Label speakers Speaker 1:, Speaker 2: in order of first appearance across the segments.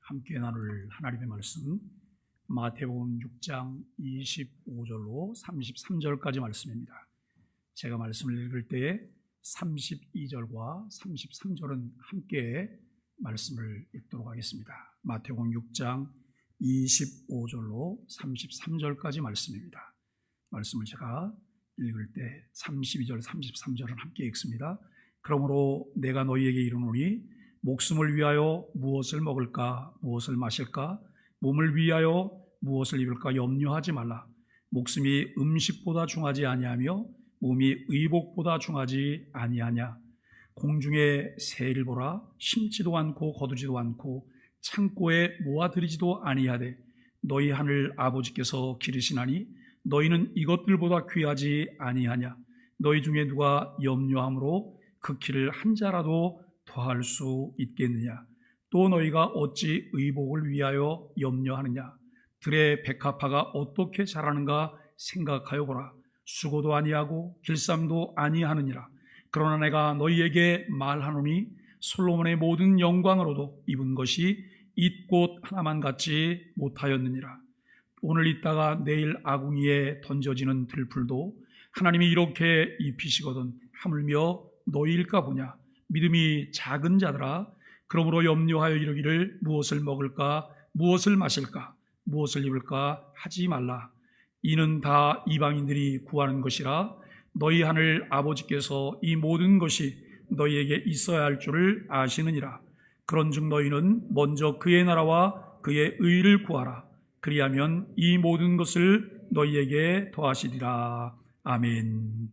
Speaker 1: 함께 나눌 하나님의 말씀 마태복음 6장 25절로 33절까지 말씀입니다. 제가 말씀을 읽을 때에 32절과 33절은 함께 말씀을 읽도록 하겠습니다. 마태복음 6장 25절로 33절까지 말씀입니다. 말씀을 제가 읽을 때 32절, 33절은 함께 읽습니다. 그러므로 내가 너희에게 이르노니 목숨을 위하여 무엇을 먹을까, 무엇을 마실까, 몸을 위하여 무엇을 입을까 염려하지 말라. 목숨이 음식보다 중하지 아니하며 몸이 의복보다 중하지 아니하냐. 공중의 새를 보라. 심지도 않고 거두지도 않고 창고에 모아들이지도 아니하되 너희 하늘 아버지께서 기르시나니 너희는 이것들보다 귀하지 아니하냐. 너희 중에 누가 염려함으로 그 키를 한 자라도 더할 수 있겠느냐. 또 너희가 어찌 의복을 위하여 염려하느냐. 들의 백합화가 어떻게 자라는가 생각하여 보라. 수고도 아니하고 길쌈도 아니하느니라. 그러나 내가 너희에게 말하노니 솔로몬의 모든 영광으로도 입은 것이 잇꽃 하나만 같지 못하였느니라. 오늘 있다가 내일 아궁이에 던져지는 들풀도 하나님이 이렇게 입히시거든 하물며 너희일까 보냐. 믿음이 작은 자들아, 그러므로 염려하여 이르기를 무엇을 먹을까, 무엇을 마실까, 무엇을 입을까 하지 말라. 이는 다 이방인들이 구하는 것이라. 너희 하늘 아버지께서 이 모든 것이 너희에게 있어야 할 줄을 아시느니라. 그런즉 너희는 먼저 그의 나라와 그의 의를 구하라. 그리하면 이 모든 것을 너희에게 더하시리라. 아멘.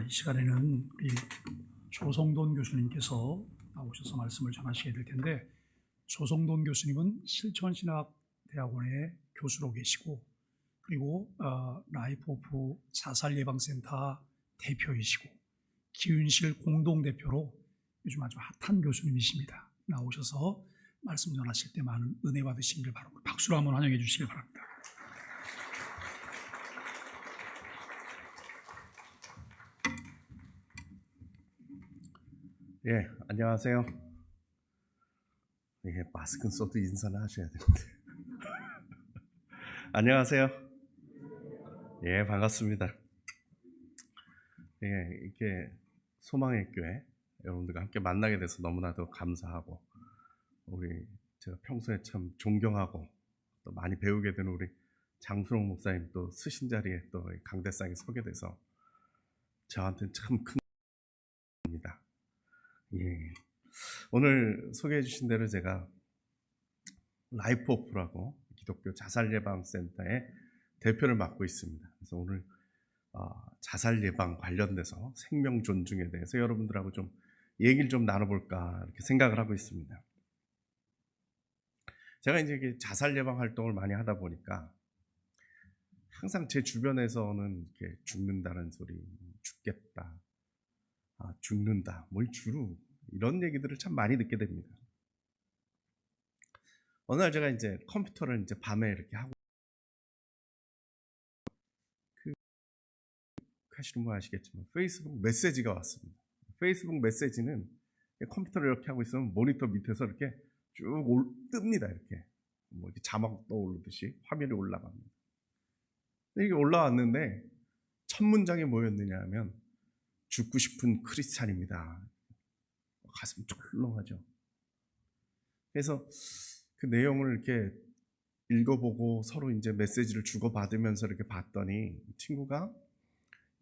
Speaker 1: 이 시간에는 우리 조성돈 교수님께서 나오셔서 말씀을 전하시게 될 텐데, 조성돈 교수님은 실천신학대학원의 교수로 계시고, 그리고 라이프 오프 자살예방센터 대표이시고, 기은실 공동대표로 요즘 아주 핫한 교수님이십니다. 나오셔서 말씀 전하실 때 많은 은혜 받으시기를 바라고, 박수로 한번 환영해 주시기 바랍니다.
Speaker 2: 예, 안녕하세요. 예, 마스크는 써도 인사는 하셔야 되는데. 안녕하세요. 예, 반갑습니다. 예, 이렇게 소망의 교회 여러분들과 함께 만나게 돼서 너무나도 감사하고, 제가 평소에 참 존경하고 또 많이 배우게 되는 우리 장수롱 목사님 또 쓰신 자리에 또 강대상에 서게 돼서 저한테는 참 큰 일입니다. 예. 오늘 소개해 주신 대로 제가 라이프 오프라고 기독교 자살 예방 센터의 대표를 맡고 있습니다. 그래서 오늘 자살 예방 관련돼서 생명 존중에 대해서 여러분들하고 좀 얘기를 좀 나눠볼까 이렇게 생각을 하고 있습니다. 제가 이제 자살 예방 활동을 많이 하다 보니까 항상 제 주변에서는 이렇게 죽는다는 소리, 죽겠다, 죽는다, 뭘 주로 이런 얘기들을 참 많이 듣게 됩니다. 어느 날 제가 이제 컴퓨터를 이제 밤에 이렇게 하고, 하시는 분 아시겠지만 페이스북 메시지가 왔습니다. 페이스북 메시지는 컴퓨터를 이렇게 하고 있으면 모니터 밑에서 이렇게 쭉 뜹니다. 이렇게 뭐 이렇게 자막 떠오르듯이 화면이 올라갑니다. 이게 올라왔는데 첫 문장이 뭐였느냐 하면 죽고 싶은 크리스찬입니다. 가슴 쫄렁하죠. 그래서 그 내용을 이렇게 읽어보고 서로 이제 메시지를 주고받으면서 이렇게 봤더니 친구가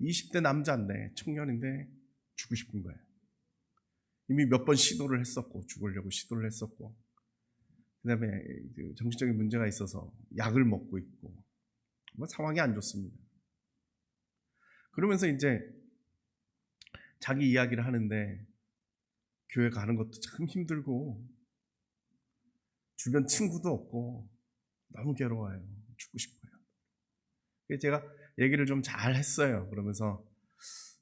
Speaker 2: 20대 남자인데, 청년인데 죽고 싶은 거예요. 이미 몇 번 시도를 했었고, 죽으려고 시도를 했었고, 그 다음에 정신적인 문제가 있어서 약을 먹고 있고, 뭐 상황이 안 좋습니다. 그러면서 이제 자기 이야기를 하는데, 교회 가는 것도 참 힘들고 주변 친구도 없고 너무 괴로워요. 죽고 싶어요. 그래서 제가 얘기를 좀 잘 했어요. 그러면서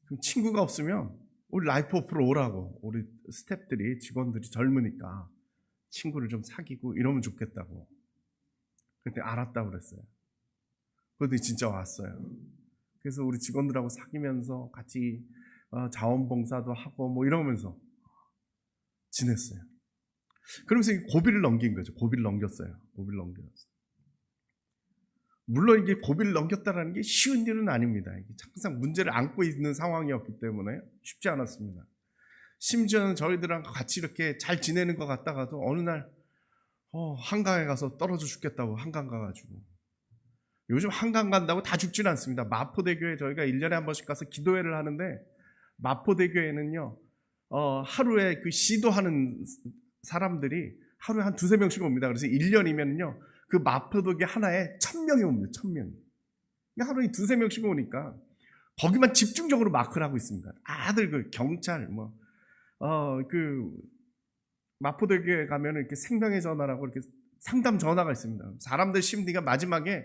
Speaker 2: 그럼 친구가 없으면 우리 라이프 오프로 오라고, 우리 스태프들이, 직원들이 젊으니까 친구를 좀 사귀고 이러면 좋겠다고. 그때 알았다고 그랬어요. 그런데 진짜 왔어요. 그래서 우리 직원들하고 사귀면서 같이 자원봉사도 하고 뭐 이러면서 지냈어요. 그러면서 고비를 넘긴 거죠. 고비를 넘겼어요. 고비를 넘겼어요. 물론 이게 고비를 넘겼다는 게 쉬운 일은 아닙니다. 이게 항상 문제를 안고 있는 상황이었기 때문에 쉽지 않았습니다. 심지어는 저희들랑 같이 이렇게 잘 지내는 것 같다가도 어느 날 한강에 가서 떨어져 죽겠다고 한강 가가지고, 요즘 한강 간다고 다 죽지는 않습니다. 마포대교에 저희가 1년에 한 번씩 가서 기도회를 하는데, 마포대교에는요 하루에 그 시도하는 사람들이 하루에 한 2-3명씩 옵니다. 그래서 1년이면요 그 마포대교 하나에 1000명이 옵니다. 1000명이. 하루에 2-3명씩 오니까 거기만 집중적으로 마크를 하고 있습니다. 다들 그 경찰 그 마포대교에 가면 이렇게 생명의 전화라고 이렇게 상담 전화가 있습니다. 사람들 심리가 마지막에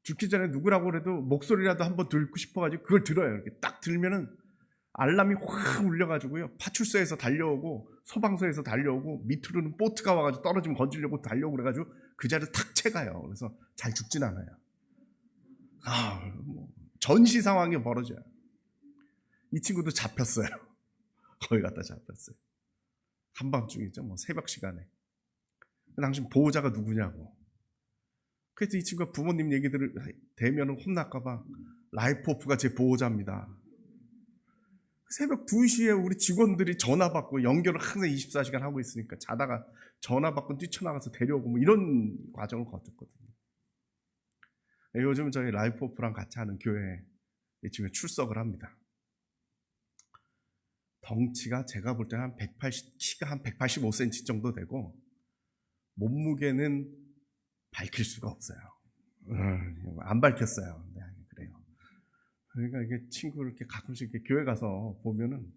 Speaker 2: 죽기 전에 누구라고 그래도 목소리라도 한번 듣고 싶어가지고 그걸 들어요. 이렇게 딱 들면은 알람이 확 울려가지고요, 파출소에서 달려오고 소방서에서 달려오고 밑으로는 보트가 와가지고 떨어지면 건지려고 달려오고 그래가지고 그 자리를 탁 채가요. 그래서 잘 죽진 않아요. 전시 상황이 벌어져요. 이 친구도 잡혔어요. 거기 갖다 잡혔어요. 한밤중이죠. 뭐 새벽 시간에. 당신 보호자가 누구냐고. 그래서 이 친구가 부모님 얘기들을 대면은 혼날까봐 라이프 오프가 제 보호자입니다. 새벽 2시에 우리 직원들이 전화 받고, 연결을 항상 24시간 하고 있으니까 자다가 전화 받고 뛰쳐나가서 데려오고 뭐 이런 과정을 거쳤거든요. 요즘 저희 라이프 오프랑 같이 하는 교회에 이쯤에 출석을 합니다. 덩치가 제가 볼 때는 키가 한 185cm 정도 되고, 몸무게는 밝힐 수가 없어요. 안 밝혔어요. 네, 그래요. 그러니까 이게 친구를 이렇게 가끔씩 이렇게 교회 가서 보면은,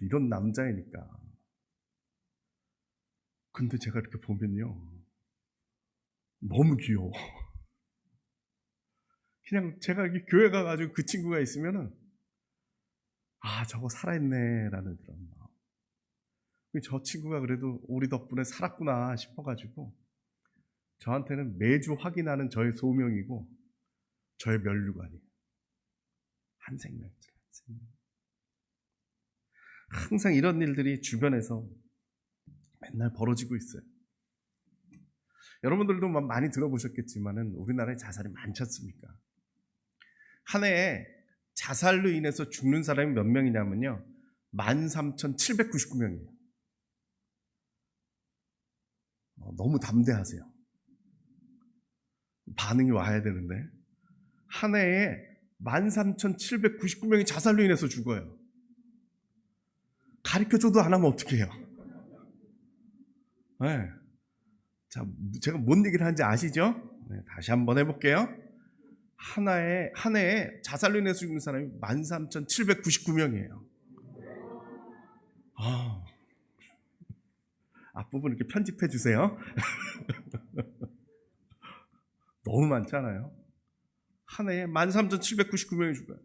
Speaker 2: 이런 남자이니까. 근데 제가 이렇게 보면요, 너무 귀여워. 그냥 제가 이렇게 교회 가가지고 그 친구가 있으면은, 저거 살아있네라는 그런 마음. 저 친구가 그래도 우리 덕분에 살았구나 싶어가지고, 저한테는 매주 확인하는 저의 소명이고, 저의 면류관이에요. 한 생명. 항상 이런 일들이 주변에서 맨날 벌어지고 있어요. 여러분들도 많이 들어보셨겠지만은 우리나라에 자살이 많지 않습니까? 한 해에 자살로 인해서 죽는 사람이 몇 명이냐면요, 13,799명이에요. 너무 담대하세요. 반응이 와야 되는데, 한 해에 13,799명이 자살로 인해서 죽어요. 가르쳐줘도 안 하면 어떡해요? 네. 자, 제가 뭔 얘기를 하는지 아시죠? 네, 다시 한번 해볼게요. 한 해에 자살로 인해서 죽는 사람이 13,799명이에요. 앞부분 이렇게 편집해 주세요. 너무 많잖아요. 한 해에 13,799명이 죽어요.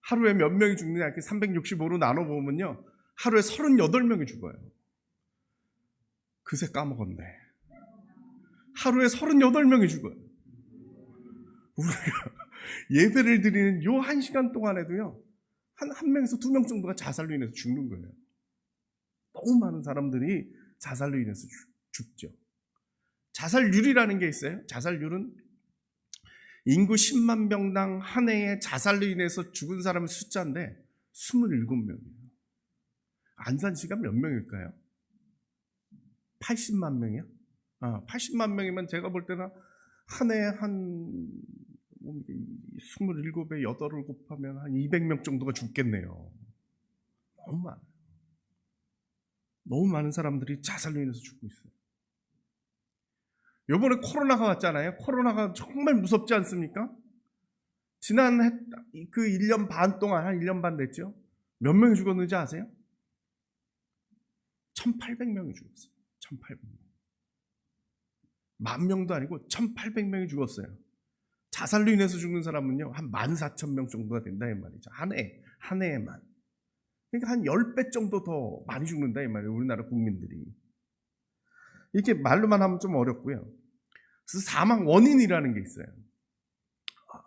Speaker 2: 하루에 몇 명이 죽느냐, 이렇게 365로 나눠보면요, 하루에 38명이 죽어요. 그새 까먹었네. 하루에 38명이 죽어요. 우리가 예배를 드리는 요 1시간 동안에도요, 한 명에서 2명 정도가 자살로 인해서 죽는 거예요. 너무 많은 사람들이 자살로 인해서 죽죠. 자살률이라는 게 있어요. 자살률은 인구 10만 명당 한 해에 자살로 인해서 죽은 사람의 숫자인데 27명이에요. 안산시가 몇 명일까요? 80만 명이요? 80만 명이면 제가 볼 때는 한 해에 한 27에 8을 곱하면 한 200명 정도가 죽겠네요. 너무 많아요. 너무 많은 사람들이 자살로 인해서 죽고 있어요. 이번에 코로나가 왔잖아요. 코로나가 정말 무섭지 않습니까? 지난 그 1년 반 동안, 한 1년 반 됐죠? 몇 명이 죽었는지 아세요? 1,800명이 죽었어요. 1,800명. 10,000명도 아니고 1,800명이 죽었어요. 자살로 인해서 죽는 사람은요, 한 14,000명 정도가 된다 이 말이죠. 한 해에만. 그러니까 한 10배 정도 더 많이 죽는다 이 말이에요. 우리나라 국민들이. 이렇게 말로만 하면 좀 어렵고요. 그래서 사망 원인이라는 게 있어요.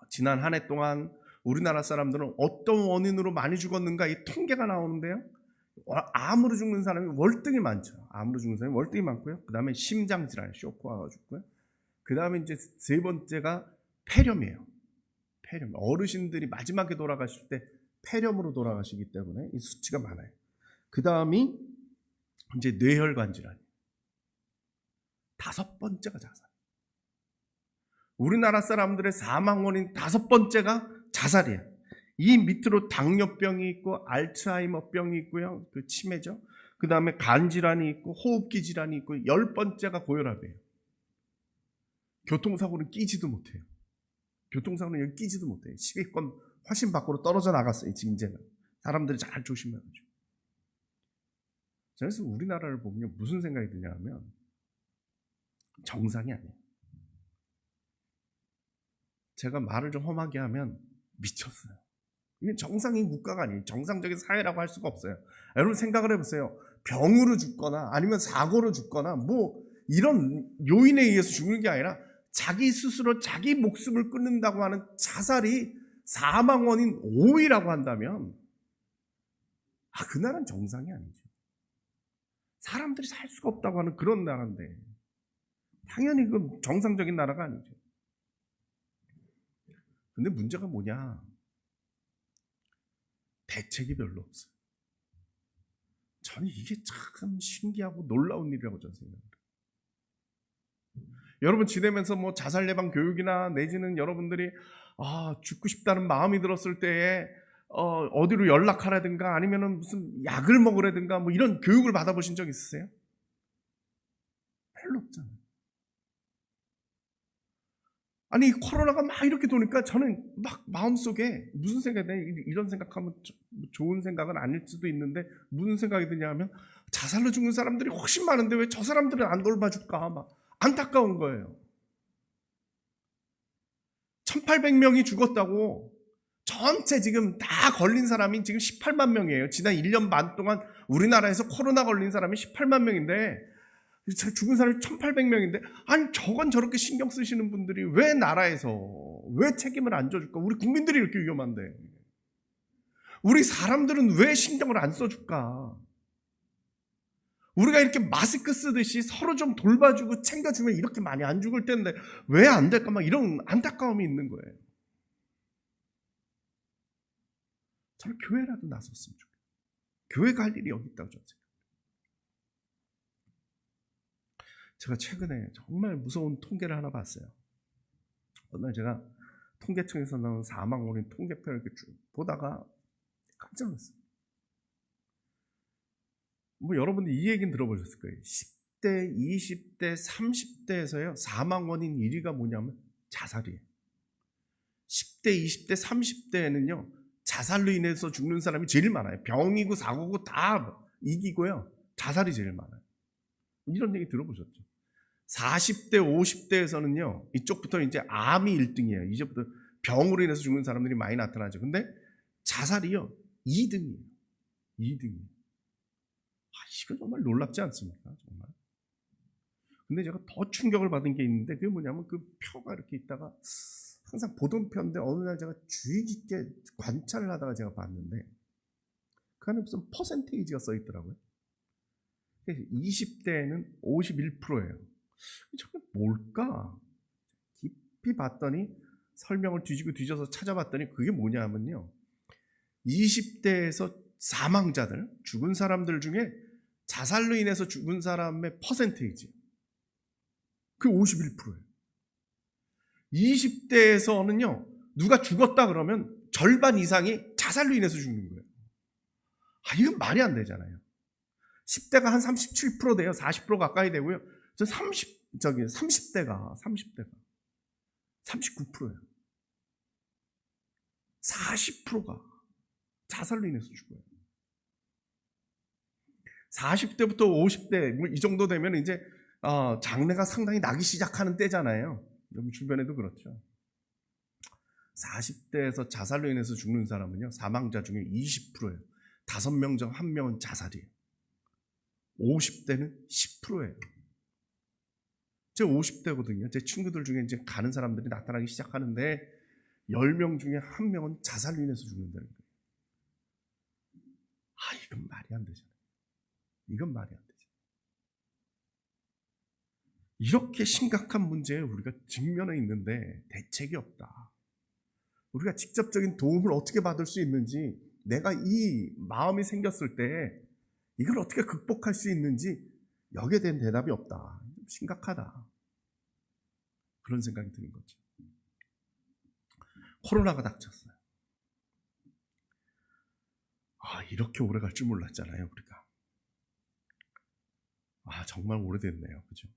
Speaker 2: 지난 한 해 동안 우리나라 사람들은 어떤 원인으로 많이 죽었는가, 이 통계가 나오는데요, 암으로 죽는 사람이 월등히 많죠. 암으로 죽는 사람이 월등히 많고요. 그 다음에 심장질환, 쇼크가 죽고요. 그 다음에 이제 세 번째가 폐렴이에요. 폐렴. 어르신들이 마지막에 돌아가실 때 폐렴으로 돌아가시기 때문에 이 수치가 많아요. 그 다음이 이제 뇌혈관 질환. 5번째가 자살. 우리나라 사람들의 사망 원인 5번째가 자살이에요. 이 밑으로 당뇨병이 있고 알츠하이머병이 있고요. 그 치매죠. 그 다음에 간 질환이 있고 호흡기 질환이 있고 10번째가 고혈압이에요. 교통사고는 끼지도 못해요. 교통사고는 여기 끼지도 못해요. 10위권 훨씬 밖으로 떨어져 나갔어요. 지금 이제는. 사람들이 잘 조심해가지고. 그래서 우리나라를 보면 무슨 생각이 드냐 하면 정상이 아니에요. 제가 말을 좀 험하게 하면 미쳤어요. 이게 정상인 국가가 아니에요. 정상적인 사회라고 할 수가 없어요. 여러분 생각을 해보세요. 병으로 죽거나 아니면 사고로 죽거나 뭐 이런 요인에 의해서 죽는 게 아니라 자기 스스로 자기 목숨을 끊는다고 하는 자살이 사망 원인 5위라고 한다면 그 나라는 정상이 아니죠. 사람들이 살 수가 없다고 하는 그런 나라인데 당연히 그 정상적인 나라가 아니죠. 근데 문제가 뭐냐? 대책이 별로 없어요. 저는 이게 참 신기하고 놀라운 일이라고 저는 생각합니다. 여러분 지내면서 뭐 자살 예방 교육이나 내지는 여러분들이 죽고 싶다는 마음이 들었을 때에 어디로 연락하라든가 아니면은 무슨 약을 먹으라든가 뭐 이런 교육을 받아보신 적 있으세요? 별로 없잖아요. 아니 코로나가 막 이렇게 도니까 저는 막 마음속에 무슨 생각이 드냐, 이런 생각하면 좋은 생각은 아닐 수도 있는데 무슨 생각이 드냐 하면 자살로 죽는 사람들이 훨씬 많은데 왜 저 사람들은 안 돌봐줄까 막 안타까운 거예요. 1800명이 죽었다고 전체 지금 다 걸린 사람이 지금 18만 명이에요. 지난 1년 반 동안 우리나라에서 코로나 걸린 사람이 18만 명인데 죽은 사람이 1800명인데 아니 저건 저렇게 신경 쓰시는 분들이 왜 나라에서 왜 책임을 안 져줄까? 우리 국민들이 이렇게 위험한데 우리 사람들은 왜 신경을 안 써줄까? 우리가 이렇게 마스크 쓰듯이 서로 좀 돌봐주고 챙겨주면 이렇게 많이 안 죽을 텐데 왜 안 될까? 막 이런 안타까움이 있는 거예요. 저는 교회라도 나섰으면 좋겠어요. 교회가 할 일이 여기 있다고 저는 생각해요. 제가 최근에 정말 무서운 통계를 하나 봤어요. 어느 날 제가 통계청에서 나온 사망 원인 통계표를 이렇게 쭉 보다가 깜짝 놀랐어요. 뭐 여러분들 이 얘기는 들어보셨을 거예요. 10대, 20대, 30대에서요 사망 원인 1위가 뭐냐면 자살이에요. 10대, 20대, 30대에는요 자살로 인해서 죽는 사람이 제일 많아요. 병이고 사고고 다 이기고요 자살이 제일 많아요. 이런 얘기 들어보셨죠? 40대, 50대에서는요 이쪽부터 이제 암이 1등이에요. 이제부터 병으로 인해서 죽는 사람들이 많이 나타나죠. 근데 자살이요 2등이에요. 2등이에요. 이거 정말 놀랍지 않습니까? 정말. 근데 제가 더 충격을 받은 게 있는데 그게 뭐냐면 그 표가 이렇게 있다가 항상 보던 표인데 어느 날 제가 주의 깊게 관찰을 하다가 제가 봤는데 그 안에 무슨 퍼센테이지가 써 있더라고요. 20대에는 51%예요. 저게 뭘까? 깊이 봤더니 설명을 뒤지고 뒤져서 찾아봤더니 그게 뭐냐면요. 20대에서 사망자들, 죽은 사람들 중에 자살로 인해서 죽은 사람의 퍼센테이지 그게 51%예요. 20대에서는요 누가 죽었다 그러면 절반 이상이 자살로 인해서 죽는 거예요. 이건 말이 안 되잖아요. 10대가 한 37% 돼요. 40% 가까이 되고요. 저 30대가 39%예요. 40%가 자살로 인해서 죽어요. 40대부터 50대 뭐 이 정도 되면 이제 장래가 상당히 나기 시작하는 때잖아요. 여기 주변에도 그렇죠. 40대에서 자살로 인해서 죽는 사람은요 사망자 중에 20%예요. 5명 중 1명은 자살이에요. 50대는 10%예요. 제 50대거든요. 제 친구들 중에 이제 가는 사람들이 나타나기 시작하는데 10명 중에 1명은 자살로 인해서 죽는다는 거예요. 이건 말이 안 되잖아요. 이건 말이 안 되죠. 이렇게 심각한 문제에 우리가 직면해 있는데 대책이 없다. 우리가 직접적인 도움을 어떻게 받을 수 있는지, 내가 이 마음이 생겼을 때 이걸 어떻게 극복할 수 있는지 여기에 대한 대답이 없다. 심각하다. 그런 생각이 드는 거죠. 코로나가 닥쳤어요. 이렇게 오래 갈 줄 몰랐잖아요, 우리가. 정말 오래됐네요. 그죠?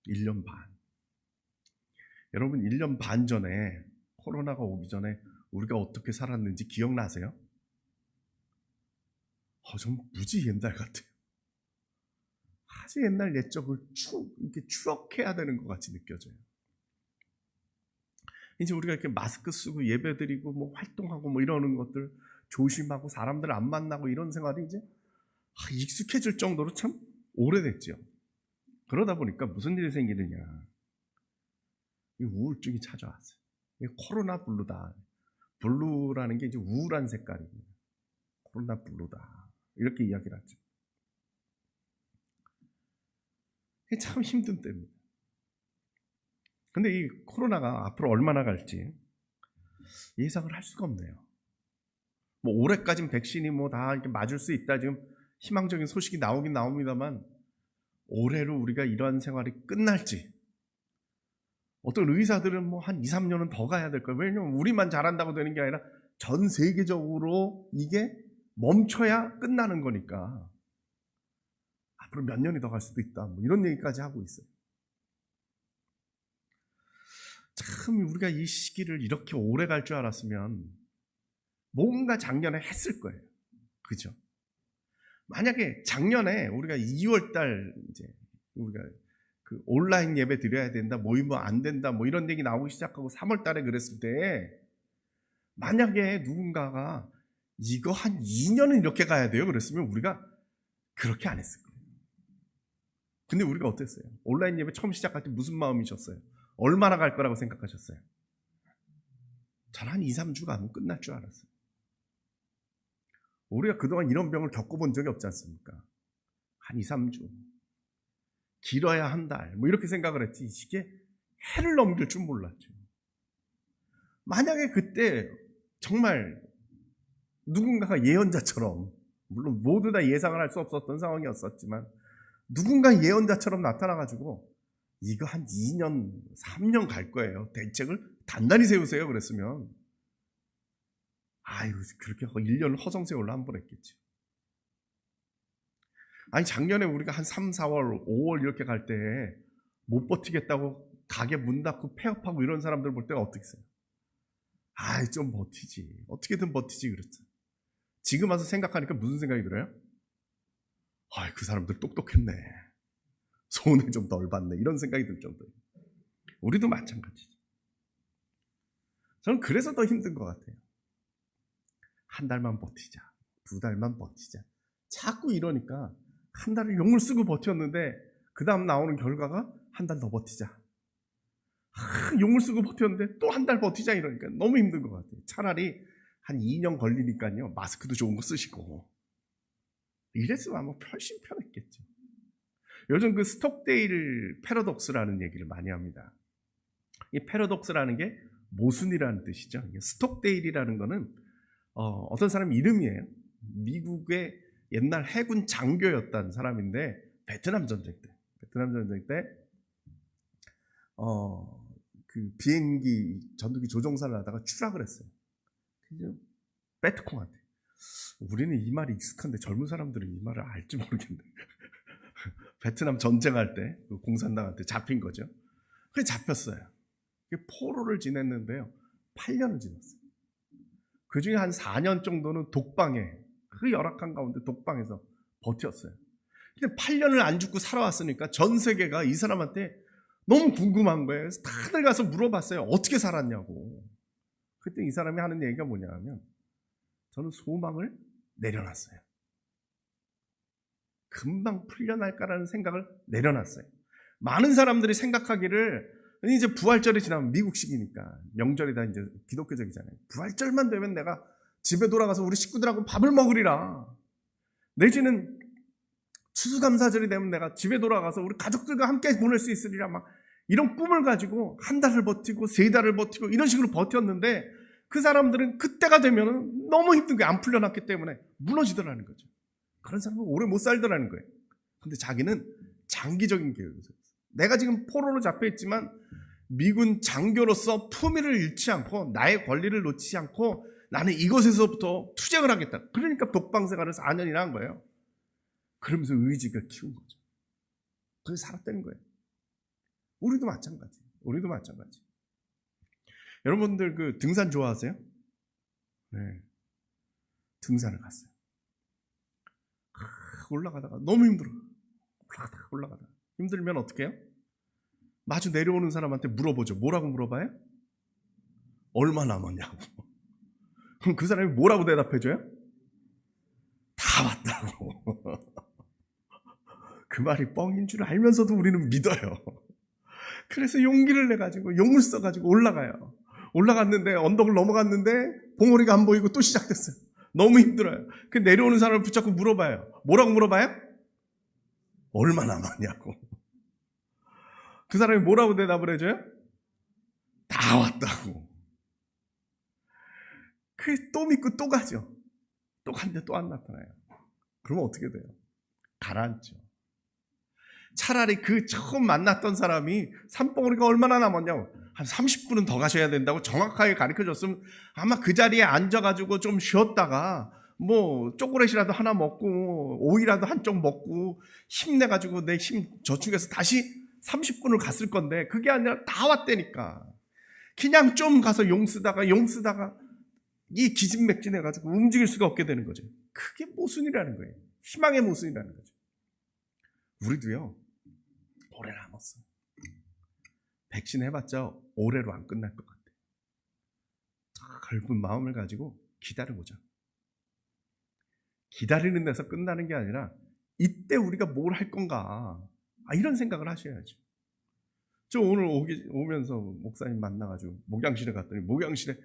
Speaker 2: 1년 반. 여러분, 1년 반 전에, 코로나가 오기 전에 우리가 어떻게 살았는지 기억나세요? 정말 무지 옛날 같아요. 아주 옛날 옛적을 이렇게 추억해야 되는 것 같이 느껴져요. 이제 우리가 이렇게 마스크 쓰고 예배드리고 뭐 활동하고 뭐 이러는 것들 조심하고 사람들 안 만나고 이런 생활이 이제 익숙해질 정도로 참 오래됐죠. 그러다 보니까 무슨 일이 생기느냐. 이 우울증이 찾아왔어요. 이게 코로나 블루다. 블루라는 게 이제 우울한 색깔입니다. 코로나 블루다. 이렇게 이야기를 하죠. 이게 참 힘든 때입니다. 근데 이 코로나가 앞으로 얼마나 갈지 예상을 할 수가 없네요. 뭐 올해까지는 백신이 뭐 다 이렇게 맞을 수 있다. 지금 희망적인 소식이 나오긴 나옵니다만 올해로 우리가 이러한 생활이 끝날지 어떤 의사들은 뭐 한 2, 3년은 더 가야 될 거예요. 왜냐면 우리만 잘한다고 되는 게 아니라 전 세계적으로 이게 멈춰야 끝나는 거니까 앞으로 몇 년이 더 갈 수도 있다. 뭐 이런 얘기까지 하고 있어요. 참 우리가 이 시기를 이렇게 오래 갈 줄 알았으면 뭔가 작년에 했을 거예요. 그죠? 만약에 작년에 우리가 2월 달 이제 우리가 그 온라인 예배 드려야 된다, 모이면 안 된다, 뭐 이런 얘기 나오기 시작하고 3월 달에 그랬을 때 만약에 누군가가 이거 한 2년은 이렇게 가야 돼요. 그랬으면 우리가 그렇게 안 했을 거예요. 근데 우리가 어땠어요? 온라인 예배 처음 시작할 때 무슨 마음이셨어요? 얼마나 갈 거라고 생각하셨어요? 잘 한 2, 3주 가면 끝날 줄 알았어요. 우리가 그동안 이런 병을 겪어본 적이 없지 않습니까? 한 2, 3주. 길어야 한 달. 뭐 이렇게 생각을 했지. 이게 해를 넘길 줄 몰랐죠. 만약에 그때 정말 누군가가 예언자처럼, 물론 모두 다 예상을 할 수 없었던 상황이었었지만 누군가 예언자처럼 나타나가지고 이거 한 2년, 3년 갈 거예요. 대책을 단단히 세우세요. 그랬으면 아유 그렇게 1년을 허송세월로 한 번 했겠지. 아니 작년에 우리가 한 3, 4월, 5월 이렇게 갈 때 못 버티겠다고 가게 문 닫고 폐업하고 이런 사람들 볼 때가 어떻게 했어요? 아이 좀 버티지. 어떻게든 버티지 그랬죠. 지금 와서 생각하니까 무슨 생각이 들어요? 아이 그 사람들 똑똑했네. 손을 좀 덜 받네. 이런 생각이 들 정도예요. 우리도 마찬가지죠. 저는 그래서 더 힘든 것 같아요. 한 달만 버티자. 2달만 버티자. 자꾸 이러니까 한 달을 용을 쓰고 버텼는데 그 다음 나오는 결과가 한 달 더 버티자. 용을 쓰고 버텼는데 또 한 달 버티자 이러니까 너무 힘든 것 같아요. 차라리 한 2년 걸리니까요. 마스크도 좋은 거 쓰시고. 이랬으면 아마 훨씬 편했겠죠. 요즘 그 스톡데일 패러독스라는 얘기를 많이 합니다. 이 패러독스라는 게 모순이라는 뜻이죠. 스톡데일이라는 거는 어떤 사람 이름이에요. 미국의 옛날 해군 장교였던 사람인데 베트남 전쟁 때 그 비행기 전투기 조종사를 하다가 추락을 했어요. 베트콩한테. 우리는 이 말이 익숙한데 젊은 사람들은 이 말을 알지 모르겠네. 베트남 전쟁할 때 그 공산당한테 잡힌 거죠. 그게 잡혔어요. 포로를 지냈는데요. 8년을 지냈어요. 그 중에 한 4년 정도는 독방에 그 열악한 가운데 독방에서 버텼어요. 근데 8년을 안 죽고 살아왔으니까 전 세계가 이 사람한테 너무 궁금한 거예요. 그래서 다들 가서 물어봤어요. 어떻게 살았냐고. 그때 이 사람이 하는 얘기가 뭐냐면 저는 소망을 내려놨어요. 금방 풀려날까라는 생각을 내려놨어요. 많은 사람들이 생각하기를 이제 부활절이 지나면 미국식이니까 명절이 다 이제 기독교적이잖아요. 부활절만 되면 내가 집에 돌아가서 우리 식구들하고 밥을 먹으리라. 내지는 추수감사절이 되면 내가 집에 돌아가서 우리 가족들과 함께 보낼 수 있으리라. 막 이런 꿈을 가지고 한 달을 버티고 3달을 버티고 이런 식으로 버텼는데 그 사람들은 그때가 되면 너무 힘든 게 안 풀려났기 때문에 무너지더라는 거죠. 그런 사람은 오래 못 살더라는 거예요. 근데 자기는 장기적인 계획을 세웠어요. 내가 지금 포로로 잡혀 있지만 미군 장교로서 품위를 잃지 않고 나의 권리를 놓치지 않고 나는 이곳에서부터 투쟁을 하겠다. 그러니까 독방생활을 4년이나 한 거예요. 그러면서 의지가 키운 거죠. 그래서 살았다는 거예요. 우리도 마찬가지. 여러분들 그 등산 좋아하세요? 네. 등산을 갔어요. 올라가다가 너무 힘들어. 올라가다가 힘들면 어떻게 해요? 마주 내려오는 사람한테 물어보죠. 뭐라고 물어봐요? 얼마 남았냐고. 그럼 그 사람이 뭐라고 대답해줘요? 다 왔다고. 그 말이 뻥인 줄 알면서도 우리는 믿어요. 그래서 용기를 내가지고 용을 써가지고 올라가요. 올라갔는데 언덕을 넘어갔는데 봉우리가 안 보이고 또 시작됐어요. 너무 힘들어요. 그 내려오는 사람을 붙잡고 물어봐요. 뭐라고 물어봐요? 얼마 남았냐고. 그 사람이 뭐라고 대답을 해줘요? 다 왔다고. 그 또 믿고 또 가죠. 또 갔는데 또 안 나타나요. 그러면 어떻게 돼요? 가라앉죠. 차라리 그 처음 만났던 사람이 산봉우리가 얼마나 남았냐고 한 30분은 더 가셔야 된다고 정확하게 가르쳐줬으면 아마 그 자리에 앉아가지고 좀 쉬었다가 뭐 초콜릿이라도 하나 먹고 오이라도 한쪽 먹고 힘내가지고 내 힘 저축해서 다시 30분을 갔을 건데 그게 아니라 다 왔다니까. 그냥 좀 가서 용 쓰다가 이 기진맥진해가지고 움직일 수가 없게 되는 거죠. 그게 모순이라는 거예요. 희망의 모순이라는 거죠. 우리도요 오래 남았어요. 백신 해봤자 올해로 안 끝날 것 같아요. 넓은 마음을 가지고 기다려보자. 기다리는 데서 끝나는 게 아니라 이때 우리가 뭘 할 건가 이런 생각을 하셔야죠. 저 오늘 오면서 목사님 만나가지고 목양실에 갔더니 목양실에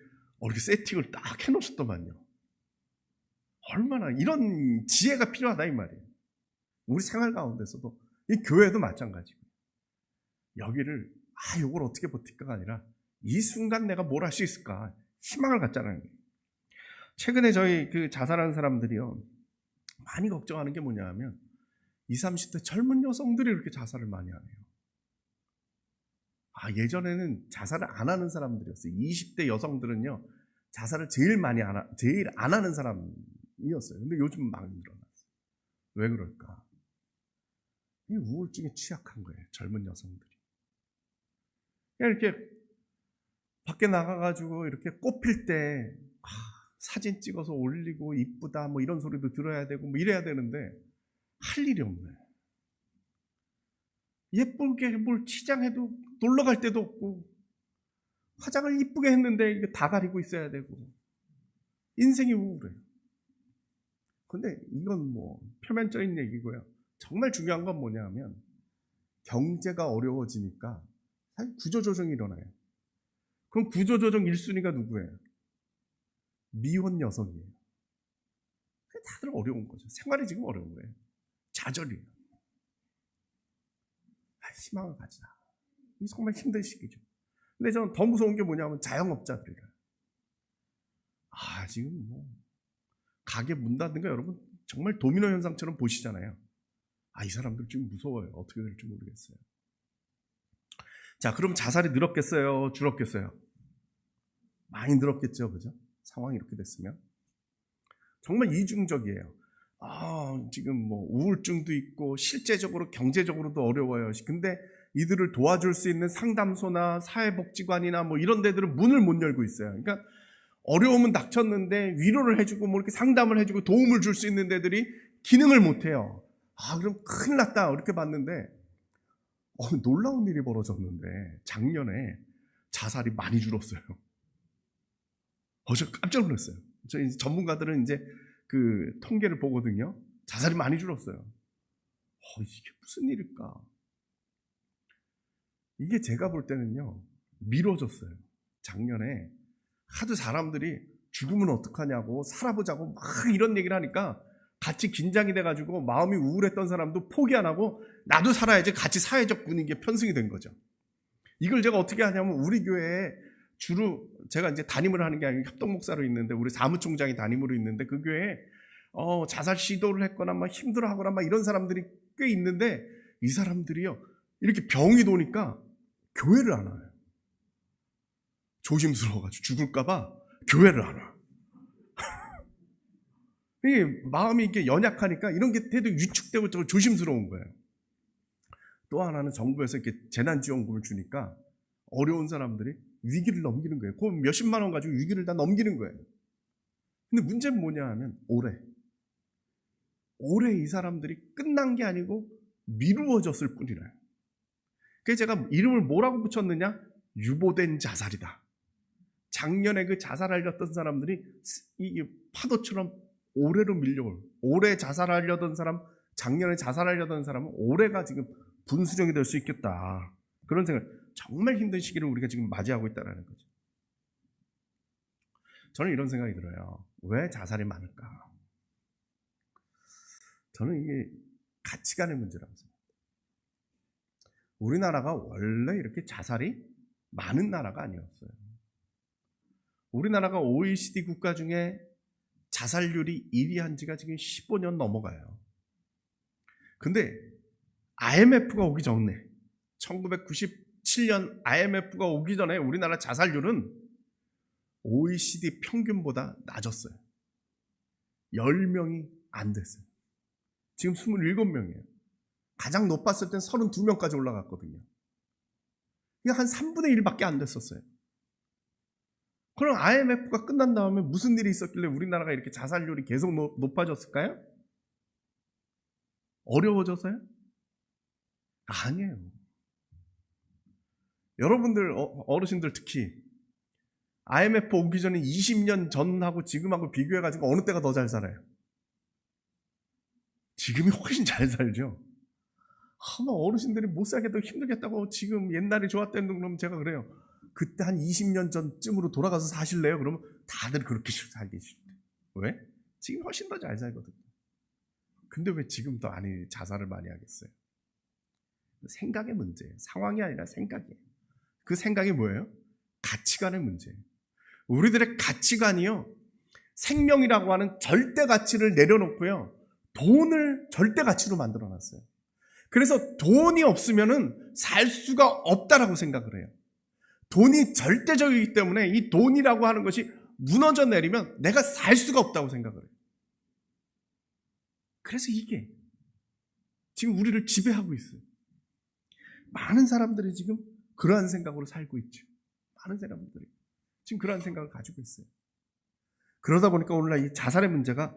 Speaker 2: 이렇게 세팅을 딱 해놓으셨더만요. 얼마나 이런 지혜가 필요하다 이 말이에요. 우리 생활 가운데서도 이 교회도 마찬가지고 여기를 이걸 어떻게 버틸까가 아니라 이 순간 내가 뭘 할 수 있을까 희망을 갖자는 거예요. 최근에 저희 그 자살한 사람들이요 많이 걱정하는 게 뭐냐 하면 20, 30대 젊은 여성들이 이렇게 자살을 많이 하네요. 예전에는 자살을 안 하는 사람들이었어요. 20대 여성들은요 자살을 제일 안 하는 사람이었어요. 근데 요즘 많이 늘어났어요. 왜 그럴까? 이 우울증에 취약한 거예요. 젊은 여성들이. 그냥 이렇게 밖에 나가가지고 이렇게 꽃필 때 사진 찍어서 올리고 이쁘다 뭐 이런 소리도 들어야 되고 뭐 이래야 되는데 할 일이 없네. 예쁘게 뭘 치장해도 놀러 갈 데도 없고 화장을 이쁘게 했는데 이게 다 가리고 있어야 되고 인생이 우울해요. 근데 이건 뭐 표면적인 얘기고요. 정말 중요한 건 뭐냐 하면 경제가 어려워지니까 사실 구조조정이 일어나요. 그럼 구조조정 1순위가 누구예요? 미혼 여성이에요. 다들 어려운 거죠. 생활이 지금 어려운 거예요. 좌절이에요. 희망을 가지자. 이 정말 힘든 시기죠. 근데 저는 더 무서운 게 뭐냐면 자영업자들이라. 지금 뭐 가게 문 닫는 거 여러분 정말 도미노 현상처럼 보시잖아요. 이 사람들 지금 무서워요. 어떻게 될지 모르겠어요. 자, 그럼 자살이 늘었겠어요? 줄었겠어요? 많이 늘었겠죠. 그죠? 상황이 이렇게 됐으면. 정말 이중적이에요. 지금 뭐 우울증도 있고 실제적으로 경제적으로도 어려워요. 근데 이들을 도와줄 수 있는 상담소나 사회복지관이나 뭐 이런 데들은 문을 못 열고 있어요. 그러니까 어려움은 닥쳤는데 위로를 해주고 뭐 이렇게 상담을 해주고 도움을 줄 수 있는 데들이 기능을 못 해요. 그럼 큰일 났다 이렇게 봤는데 놀라운 일이 벌어졌는데 작년에 자살이 많이 줄었어요. 저 깜짝 놀랐어요. 저희 전문가들은 이제 그 통계를 보거든요. 자살이 많이 줄었어요. 이게 무슨 일일까? 이게 제가 볼 때는요 미뤄졌어요. 작년에 하도 사람들이 죽으면 어떡하냐고 살아보자고 막 이런 얘기를 하니까 같이 긴장이 돼가지고 마음이 우울했던 사람도 포기 안 하고 나도 살아야지 같이 사회적 분위기에 편승이 된 거죠. 이걸 제가 어떻게 하냐면 우리 교회에 주로 제가 이제 담임을 하는 게 아니고 협동목사로 있는데 우리 사무총장이 담임으로 있는데 그 교회에 자살 시도를 했거나 막 힘들어하거나 막 이런 사람들이 꽤 있는데 이 사람들이요 이렇게 병이 도니까 교회를 안 와요. 조심스러워가지고 죽을까봐 교회를 안 와. 이게 마음이 이렇게 연약하니까 이런 게 되게 위축되고 조심스러운 거예요. 또 하나는 정부에서 이렇게 재난지원금을 주니까 어려운 사람들이 위기를 넘기는 거예요. 그럼 몇십만 원 가지고 위기를 다 넘기는 거예요. 근데 문제는 뭐냐 하면 올해 이 사람들이 끝난 게 아니고 미루어졌을 뿐이라요. 그래서 제가 이름을 뭐라고 붙였느냐? 유보된 자살이다. 작년에 그 자살하려던 사람들이 이 파도처럼 올해로 밀려올. 올해 자살하려던 사람, 작년에 자살하려던 사람은 올해가 지금 분수령이 될 수 있겠다. 그런 생각. 정말 힘든 시기를 우리가 지금 맞이하고 있다는 거죠. 저는 이런 생각이 들어요. 왜 자살이 많을까? 저는 이게 가치관의 문제라고 생각합니다. 우리나라가 원래 이렇게 자살이 많은 나라가 아니었어요. 우리나라가 OECD 국가 중에 자살률이 1위 한 지가 지금 15년 넘어가요. 근데 IMF가 오기 전에 1997년 IMF가 오기 전에 우리나라 자살률은 OECD 평균보다 낮았어요. 10명이 안 됐어요. 지금 27명이에요. 가장 높았을 땐 32명까지 올라갔거든요. 그냥 한 3분의 1밖에 안 됐었어요. 그럼 IMF가 끝난 다음에 무슨 일이 있었길래 우리나라가 이렇게 자살률이 계속 높아졌을까요? 어려워져서요? 아니에요. 여러분들 어르신들 특히 IMF 오기 전에 20년 전하고 지금하고 비교해가지고 어느 때가 더 잘 살아요? 지금이 훨씬 잘 살죠. 아마 어르신들이 못 살겠다고 힘들겠다고 지금 옛날이 좋았다는 그러면 제가 그래요. 그때 한 20년 전쯤으로 돌아가서 사실래요? 그러면 다들 그렇게 살기 싫대. 왜? 지금 훨씬 더 잘 살거든요. 근데 왜 지금 더 자살을 많이 하겠어요? 생각의 문제예요. 상황이 아니라 생각이에요. 그 생각이 뭐예요? 가치관의 문제예요. 우리들의 가치관이요, 생명이라고 하는 절대 가치를 내려놓고요, 돈을 절대 가치로 만들어놨어요. 그래서 돈이 없으면은 살 수가 없다라고 생각을 해요. 돈이 절대적이기 때문에 이 돈이라고 하는 것이 무너져 내리면 내가 살 수가 없다고 생각을 해요. 그래서 이게 지금 우리를 지배하고 있어요. 많은 사람들이 지금 그러한 생각으로 살고 있죠. 많은 사람들이 지금 그러한 생각을 가지고 있어요. 그러다 보니까 오늘날 이 자살의 문제가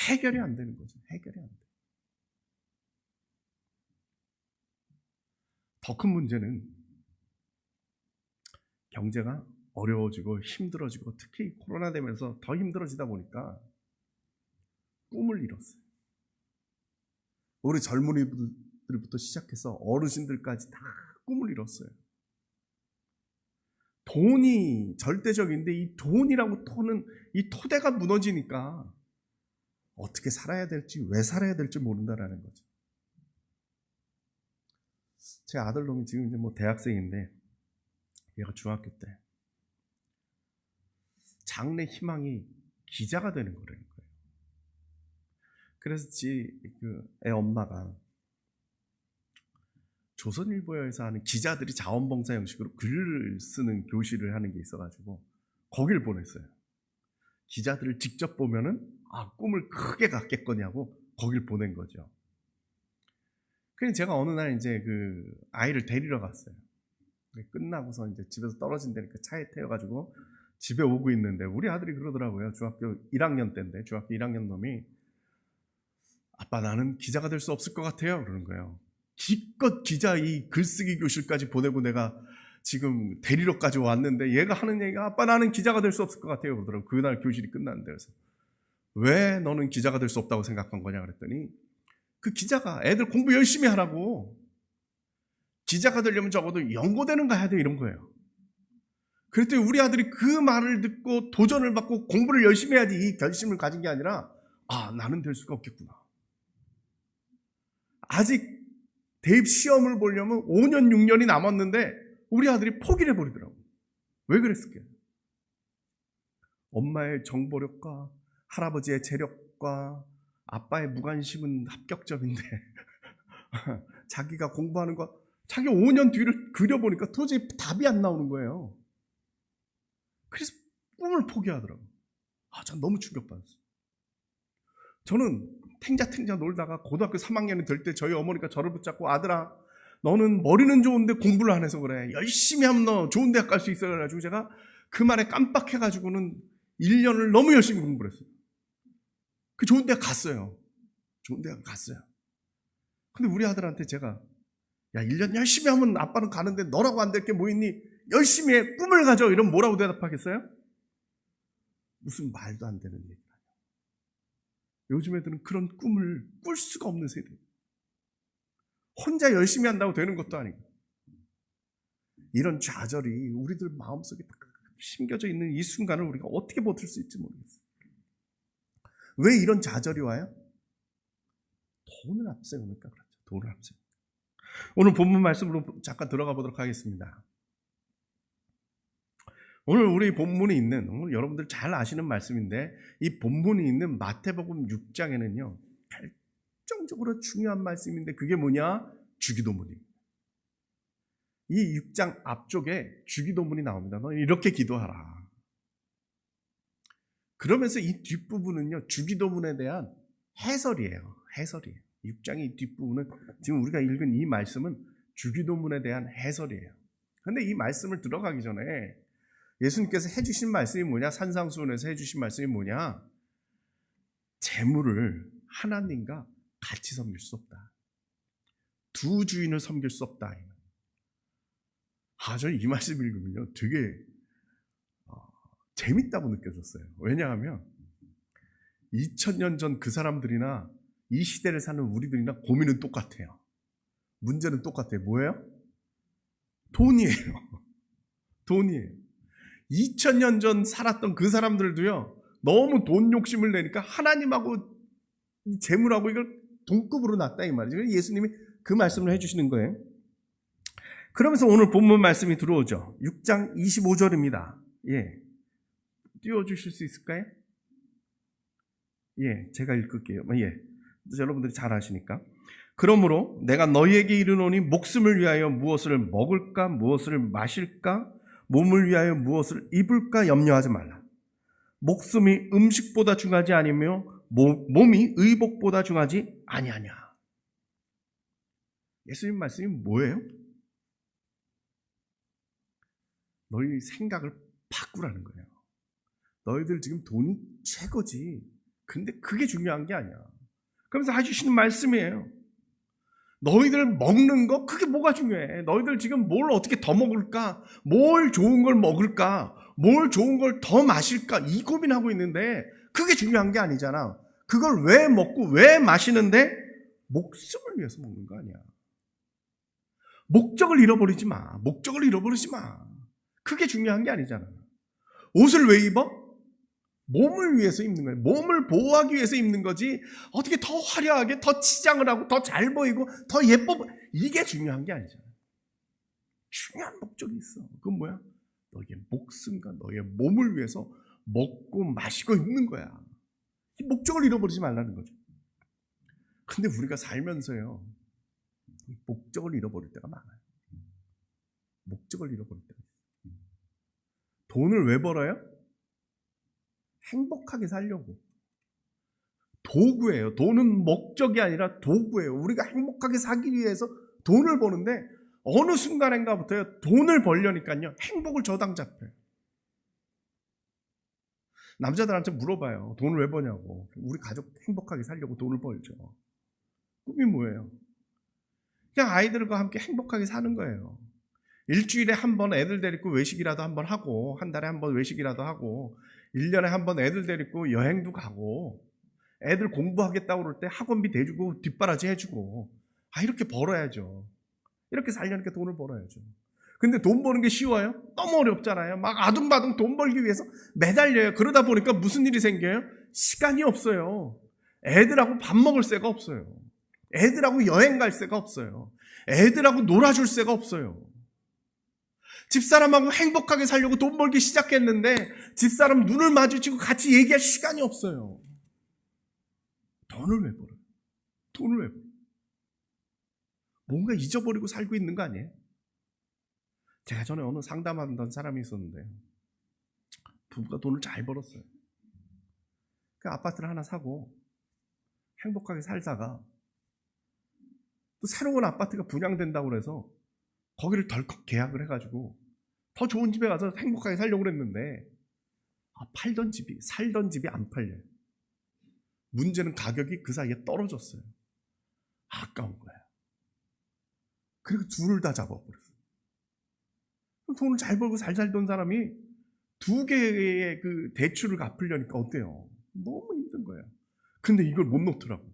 Speaker 2: 해결이 안 되는 거죠. 해결이 안 돼요. 더 큰 문제는 경제가 어려워지고 힘들어지고 특히 코로나 되면서 더 힘들어지다 보니까 꿈을 잃었어요. 우리 젊은이들부터 시작해서 어르신들까지 다 꿈을 잃었어요. 돈이 절대적인데 이 돈이라고 토는 이 토대가 무너지니까 어떻게 살아야 될지, 왜 살아야 될지 모른다라는 거죠. 제 아들놈이 지금 이제 대학생인데, 얘가 중학교 때 장래 희망이 기자가 되는 거라는 거예요. 그래서 애 엄마가 조선일보에서 하는 기자들이 자원봉사 형식으로 글을 쓰는 교실을 하는 게 있어가지고 거길 보냈어요. 기자들을 직접 보면은 꿈을 크게 갖겠거냐고 거길 보낸 거죠. 그래서 제가 어느 날 이제 아이를 데리러 갔어요. 끝나고서 이제 집에서 떨어진다니까 차에 태워가지고 집에 오고 있는데 우리 아들이 그러더라고요. 중학교 1학년 때인데 중학교 1학년 놈이 아빠 나는 기자가 될 수 없을 것 같아요. 그러는 거예요. 기껏 기자 이 글쓰기 교실까지 보내고 내가 지금 데리러까지 왔는데 얘가 하는 얘기가 아빠 나는 기자가 될 수 없을 것 같아요. 그러더라고요. 그날 교실이 끝났는데 그래서 왜 너는 기자가 될 수 없다고 생각한 거냐 그랬더니 그 기자가 애들 공부 열심히 하라고 기자가 되려면 적어도 연고대는 가야 돼 이런 거예요. 그랬더니 우리 아들이 그 말을 듣고 도전을 받고 공부를 열심히 해야지 이 결심을 가진 게 아니라 나는 될 수가 없겠구나. 아직 대입 시험을 보려면 5년 6년이 남았는데 우리 아들이 포기를 해버리더라고. 왜 그랬을까요? 엄마의 정보력과 할아버지의 재력과 아빠의 무관심은 합격점인데 자기가 공부하는 거 자기 5년 뒤를 그려보니까 도저히 답이 안 나오는 거예요. 그래서 꿈을 포기하더라고요. 전 너무 충격받았어요. 저는 탱자 놀다가 고등학교 3학년이 될 때 저희 어머니가 저를 붙잡고 아들아 너는 머리는 좋은데 공부를 안 해서 그래. 열심히 하면 너 좋은 대학 갈 수 있어. 그래가지고 제가 그 말에 깜빡해가지고는 1년을 너무 열심히 공부를 했어요. 그 좋은 대학 갔어요. 좋은 대학 갔어요. 근데 우리 아들한테 제가 1년 열심히 하면 아빠는 가는데 너라고 안 될 게 뭐 있니? 열심히 해. 꿈을 가져. 이러면 뭐라고 대답하겠어요? 무슨 말도 안 되는 얘기를 해요. 요즘 애들은 그런 꿈을 꿀 수가 없는 세대예요. 혼자 열심히 한다고 되는 것도 아니고. 이런 좌절이 우리들 마음속에 딱 심겨져 있는 이 순간을 우리가 어떻게 버틸 수 있을지 모르겠어요. 왜 이런 좌절이 와요? 돈을 앞세우니까 그렇죠. 돈을 앞세우니까. 오늘 본문 말씀으로 잠깐 들어가 보도록 하겠습니다. 오늘 우리 본문이 있는, 오늘 여러분들 잘 아시는 말씀인데 이 본문이 있는 마태복음 6장에는요 결정적으로 중요한 말씀인데 그게 뭐냐? 주기도문입니다. 이 6장 앞쪽에 주기도문이 나옵니다. 너 이렇게 기도하라. 그러면서 이 뒷부분은요, 주기도문에 대한 해설이에요. 해설이에요. 6장의 뒷부분은 지금 우리가 읽은 이 말씀은 주기도문에 대한 해설이에요. 그런데 이 말씀을 들어가기 전에 예수님께서 해주신 말씀이 뭐냐? 산상수훈에서 해주신 말씀이 뭐냐? 재물을 하나님과 같이 섬길 수 없다. 두 주인을 섬길 수 없다. 저는 이 말씀 읽으면요, 되게 재밌다고 느껴졌어요. 왜냐하면 2000년 전 그 사람들이나 이 시대를 사는 우리들이나 고민은 똑같아요. 문제는 똑같아요. 뭐예요? 돈이에요. 돈이에요. 2000년 전 살았던 그 사람들도요, 너무 돈 욕심을 내니까 하나님하고 재물하고 이걸 동급으로 놨다 이 말이죠. 예수님이 그 말씀을 해주시는 거예요. 그러면서 오늘 본문 말씀이 들어오죠. 6장 25절입니다. 예, 띄워주실 수 있을까요? 예, 제가 읽을게요. 예, 여러분들이 잘 아시니까. 그러므로 내가 너희에게 이르노니 목숨을 위하여 무엇을 먹을까 무엇을 마실까 몸을 위하여 무엇을 입을까 염려하지 말라. 목숨이 음식보다 중하지 아니며 몸이 의복보다 중하지 아니하냐. 예수님 말씀이 뭐예요? 너희 생각을 바꾸라는 거예요. 너희들 지금 돈이 최고지. 근데 그게 중요한 게 아니야. 그러면서 해주시는 말씀이에요. 너희들 먹는 거 그게 뭐가 중요해. 너희들 지금 뭘 어떻게 더 먹을까? 뭘 좋은 걸 먹을까? 뭘 좋은 걸 더 마실까? 이 고민하고 있는데 그게 중요한 게 아니잖아. 그걸 왜 먹고 왜 마시는데? 목숨을 위해서 먹는 거 아니야. 목적을 잃어버리지 마. 목적을 잃어버리지 마. 그게 중요한 게 아니잖아. 옷을 왜 입어? 몸을 위해서 입는 거예요. 몸을 보호하기 위해서 입는 거지. 어떻게 더 화려하게, 더 치장을 하고, 더 잘 보이고, 더 예뻐 보이고. 이게 중요한 게 아니잖아요. 중요한 목적이 있어. 그건 뭐야? 너의 목숨과 너의 몸을 위해서 먹고 마시고 입는 거야. 이 목적을 잃어버리지 말라는 거죠. 근데 우리가 살면서요, 이 목적을 잃어버릴 때가 많아요. 목적을 잃어버릴 때가 있어요. 돈을 왜 벌어요? 행복하게 살려고. 도구예요. 돈은 목적이 아니라 도구예요. 우리가 행복하게 살기 위해서 돈을 버는데 어느 순간인가부터요, 돈을 벌려니까요, 행복을 저당 잡혀요. 남자들한테 물어봐요. 돈을 왜 버냐고. 우리 가족 행복하게 살려고 돈을 벌죠. 꿈이 뭐예요? 그냥 아이들과 함께 행복하게 사는 거예요. 일주일에 한 번 애들 데리고 외식이라도 한 번 하고, 한 달에 한 번 외식이라도 하고, 1년에 한 번 애들 데리고 여행도 가고, 애들 공부하겠다고 그럴 때 학원비 대주고 뒷바라지 해주고, 이렇게 벌어야죠. 이렇게 살려니까 돈을 벌어야죠. 근데 돈 버는 게 쉬워요? 너무 어렵잖아요. 막 아둥바둥 돈 벌기 위해서 매달려요. 그러다 보니까 무슨 일이 생겨요? 시간이 없어요. 애들하고 밥 먹을 새가 없어요. 애들하고 여행 갈 새가 없어요. 애들하고 놀아줄 새가 없어요. 집사람하고 행복하게 살려고 돈 벌기 시작했는데 집사람 눈을 마주치고 같이 얘기할 시간이 없어요. 돈을 왜 벌어요? 돈을 왜 벌어요? 뭔가 잊어버리고 살고 있는 거 아니에요? 제가 전에 어느 상담하던 사람이 있었는데 부부가 돈을 잘 벌었어요. 그 아파트를 하나 사고 행복하게 살다가 또 새로운 아파트가 분양된다고 그래서 거기를 덜컥 계약을 해가지고 더 좋은 집에 가서 행복하게 살려고 그랬는데 팔던 집이, 살던 집이 안 팔려요. 문제는 가격이 그 사이에 떨어졌어요. 아까운 거예요. 그리고 둘을 다 잡아버렸어요. 돈을 잘 벌고 잘 살던 사람이 두 개의 그 대출을 갚으려니까 어때요? 너무 힘든 거예요. 근데 이걸 못 놓더라고요.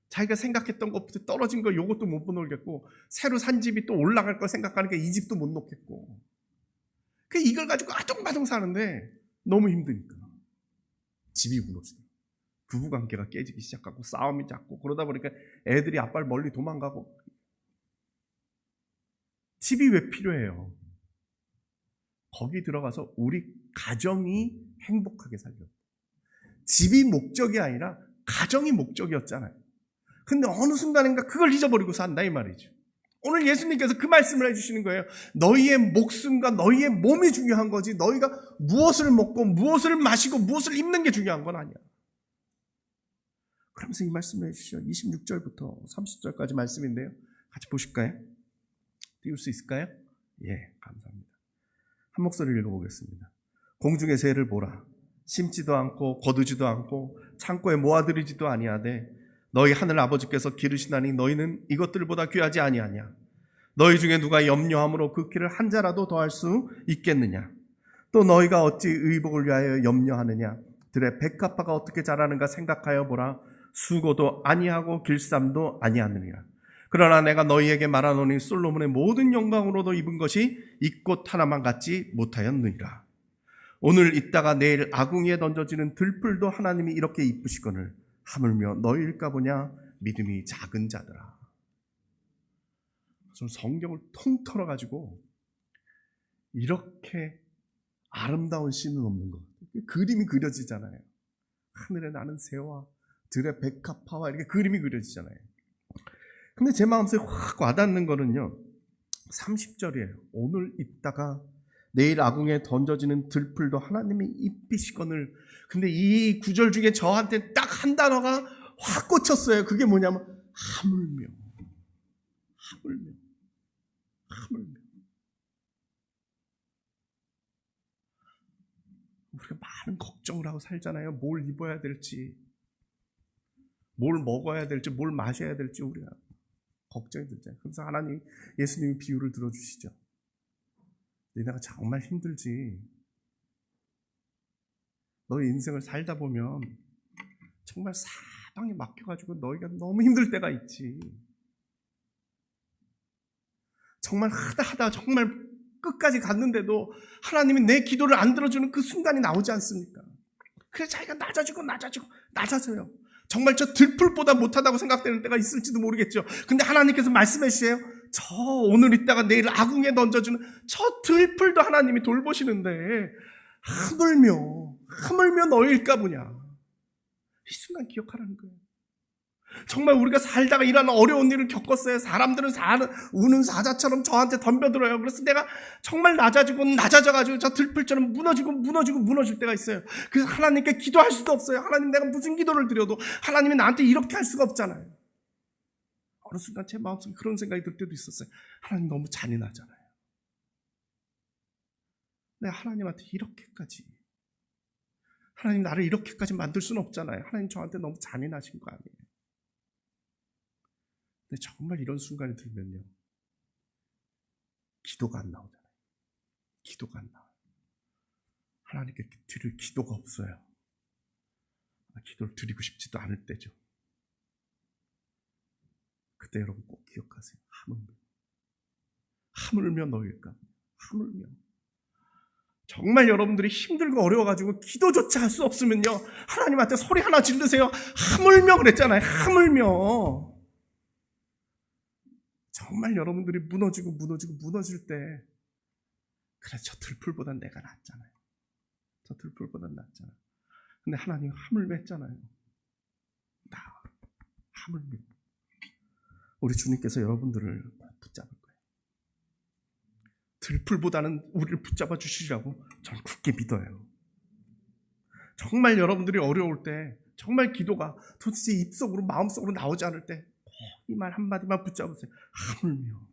Speaker 2: 자기가 생각했던 것부터 떨어진 거 이것도 못 놓겠고, 새로 산 집이 또 올라갈 걸 생각하니까 이 집도 못 놓겠고, 이걸 가지고 아둥바둥 사는데 너무 힘드니까 집이 무너지더라고요. 부부관계가 깨지기 시작하고 싸움이 잦고, 그러다 보니까 애들이 아빠를 멀리 도망가고. 집이 왜 필요해요? 거기 들어가서 우리 가정이 행복하게 살려고. 집이 목적이 아니라 가정이 목적이었잖아요. 근데 어느 순간인가 그걸 잊어버리고 산다 이 말이죠. 오늘 예수님께서 그 말씀을 해주시는 거예요. 너희의 목숨과 너희의 몸이 중요한 거지 너희가 무엇을 먹고 무엇을 마시고 무엇을 입는 게 중요한 건 아니야. 그러면서 이 말씀을 해주시죠. 26절부터 30절까지 말씀인데요. 같이 보실까요? 띄울 수 있을까요? 예, 감사합니다. 한 목소리를 읽어보겠습니다. 공중의 새를 보라. 심지도 않고 거두지도 않고 창고에 모아들이지도 아니하되 너희 하늘 아버지께서 기르시나니 너희는 이것들보다 귀하지 아니하냐. 너희 중에 누가 염려함으로 그 키를 한 자라도 더할 수 있겠느냐. 또 너희가 어찌 의복을 위하여 염려하느냐. 들의 백합화가 어떻게 자라는가 생각하여 보라. 수고도 아니하고 길쌈도 아니하느니라. 그러나 내가 너희에게 말하노니 솔로몬의 모든 영광으로도 입은 것이 이 꽃 하나만 갖지 못하였느니라. 오늘 있다가 내일 아궁이에 던져지는 들풀도 하나님이 이렇게 이쁘시거늘 하물며 너희일까 보냐 믿음이 작은 자들아. 좀 성경을 통틀어 가지고 이렇게 아름다운 시는 없는 것 같아요. 그림이 그려지잖아요. 하늘에 나는 새와 들의 백합화와 이렇게 그림이 그려지잖아요. 근데 제 마음속에 확 와닿는 거는요 30절이에요. 오늘 있다가 내일 아궁이에 던져지는 들풀도 하나님이 입히시거늘. 근데 이 구절 중에 저한테 딱 한 단어가 확 꽂혔어요. 그게 뭐냐면 하물며. 하물며. 하물며. 우리가 많은 걱정을 하고 살잖아요. 뭘 입어야 될지, 뭘 먹어야 될지, 뭘 마셔야 될지 우리가 걱정이 들잖아요. 그래서 하나님, 예수님이 비유를 들어주시죠. 너희가 정말 힘들지. 너희 인생을 살다 보면 정말 사방에 막혀가지고 너희가 너무 힘들 때가 있지. 정말 하다 정말 끝까지 갔는데도 하나님이 내 기도를 안 들어주는 그 순간이 나오지 않습니까? 그래서 자기가 낮아져요. 정말 저 들풀보다 못하다고 생각되는 때가 있을지도 모르겠죠. 근데 하나님께서 말씀해 주세요. 저 오늘 있다가 내일 아궁이에 던져주는 저 들풀도 하나님이 돌보시는데 하물며 너희일까 보냐. 이 순간 기억하라는 거예요. 정말 우리가 살다가 이런 어려운 일을 겪었어요. 사람들은 우는 사자처럼 저한테 덤벼들어요. 그래서 내가 정말 낮아져가지고 저 들풀처럼 무너질 때가 있어요. 그래서 하나님께 기도할 수도 없어요. 하나님 내가 무슨 기도를 드려도 하나님이 나한테 이렇게 할 수가 없잖아요. 어느 순간 제 마음속에 그런 생각이 들 때도 있었어요. 하나님 너무 잔인하잖아요. 내가 하나님한테 이렇게까지 하나님 나를 이렇게까지 만들 수는 없잖아요. 하나님 저한테 너무 잔인하신 거 아니에요. 근데 정말 이런 순간이 들면요 기도가 안 나오잖아요. 기도가 안 나와요. 하나님께 드릴 기도가 없어요. 기도를 드리고 싶지도 않을 때죠. 그때 여러분 꼭 기억하세요. 하물며 너희일까? 하물며. 정말 여러분들이 힘들고 어려워가지고 기도조차 할 수 없으면요 하나님한테 소리 하나 지르세요. 하물며 그랬잖아요. 하물며. 정말 여러분들이 무너질 때 그래 저 들풀보단 내가 낫잖아요. 저 들풀보단 낫잖아요. 근데 하나님 하물며 했잖아요. 하물며. 우리 주님께서 여러분들을 붙잡을 거예요. 들풀보다는 우리를 붙잡아 주시리라고 저는 굳게 믿어요. 정말 여러분들이 어려울 때 정말 기도가 도대체 입속으로 마음속으로 나오지 않을 때 이 말 한마디만 붙잡으세요. 하물며.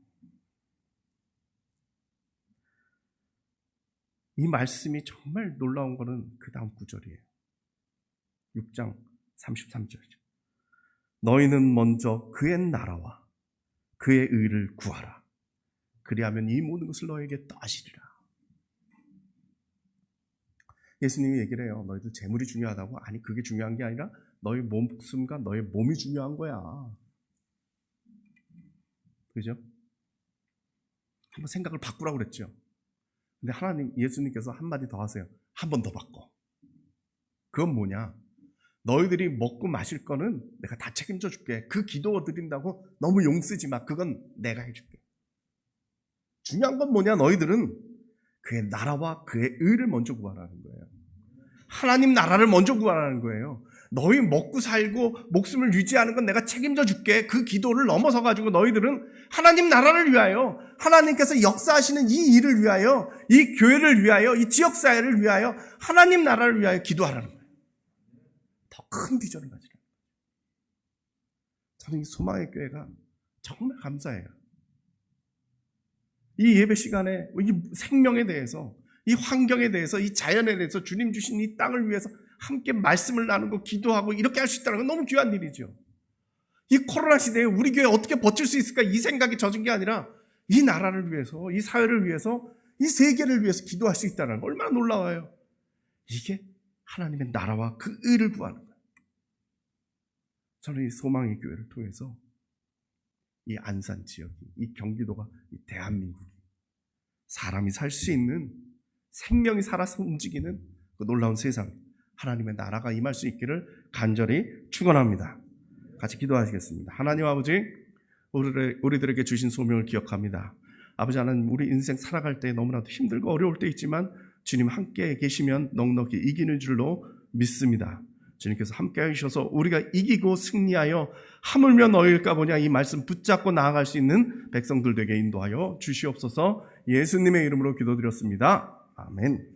Speaker 2: 이 말씀이 정말 놀라운 거는 그 다음 구절이에요. 6장 33절이죠. 너희는 먼저 그의 나라와 그의 의를 구하라. 그리하면 이 모든 것을 너에게 더하시리라. 예수님이 얘기를 해요. 너희들 재물이 중요하다고? 아니 그게 중요한 게 아니라 너희 목숨과 너희 몸이 중요한 거야. 그죠? 한번 생각을 바꾸라고 그랬죠. 근데 예수님께서 한마디 더 하세요. 한 번 더 바꿔. 그건 뭐냐? 너희들이 먹고 마실 거는 내가 다 책임져 줄게. 그 기도 드린다고 너무 용 쓰지 마. 그건 내가 해줄게. 중요한 건 뭐냐? 너희들은 그의 나라와 그의 의를 먼저 구하라는 거예요. 하나님 나라를 먼저 구하라는 거예요. 너희 먹고 살고 목숨을 유지하는 건 내가 책임져 줄게. 그 기도를 넘어서 가지고 너희들은 하나님 나라를 위하여, 하나님께서 역사하시는 이 일을 위하여, 이 교회를 위하여, 이 지역사회를 위하여, 하나님 나라를 위하여 기도하라는 거예요. 더 큰 비전을 가지라. 저는 이 소망의 교회가 정말 감사해요. 이 예배 시간에 이 생명에 대해서, 이 환경에 대해서, 이 자연에 대해서, 주님 주신 이 땅을 위해서 함께 말씀을 나누고 기도하고 이렇게 할 수 있다는 건 너무 귀한 일이죠. 이 코로나 시대에 우리 교회 어떻게 버틸 수 있을까, 이 생각이 젖은 게 아니라 이 나라를 위해서, 이 사회를 위해서, 이 세계를 위해서 기도할 수 있다는 건 얼마나 놀라워요. 이게 하나님의 나라와 그 의를 구하는 거예요. 저는 이 소망의 교회를 통해서 이 안산 지역이, 이 경기도가, 이 대한민국이 사람이 살 수 있는, 생명이 살아서 움직이는 그 놀라운 세상, 하나님의 나라가 임할 수 있기를 간절히 축원합니다. 같이 기도하시겠습니다. 하나님 아버지, 우리들에게 주신 소명을 기억합니다. 아버지, 하나님, 우리 인생 살아갈 때 너무나도 힘들고 어려울 때 있지만 주님 함께 계시면 넉넉히 이기는 줄로 믿습니다. 주님께서 함께 하셔서 우리가 이기고 승리하여 하물며 너희일까 보냐, 이 말씀 붙잡고 나아갈 수 있는 백성들 되게 인도하여 주시옵소서. 예수님의 이름으로 기도드렸습니다. 아멘.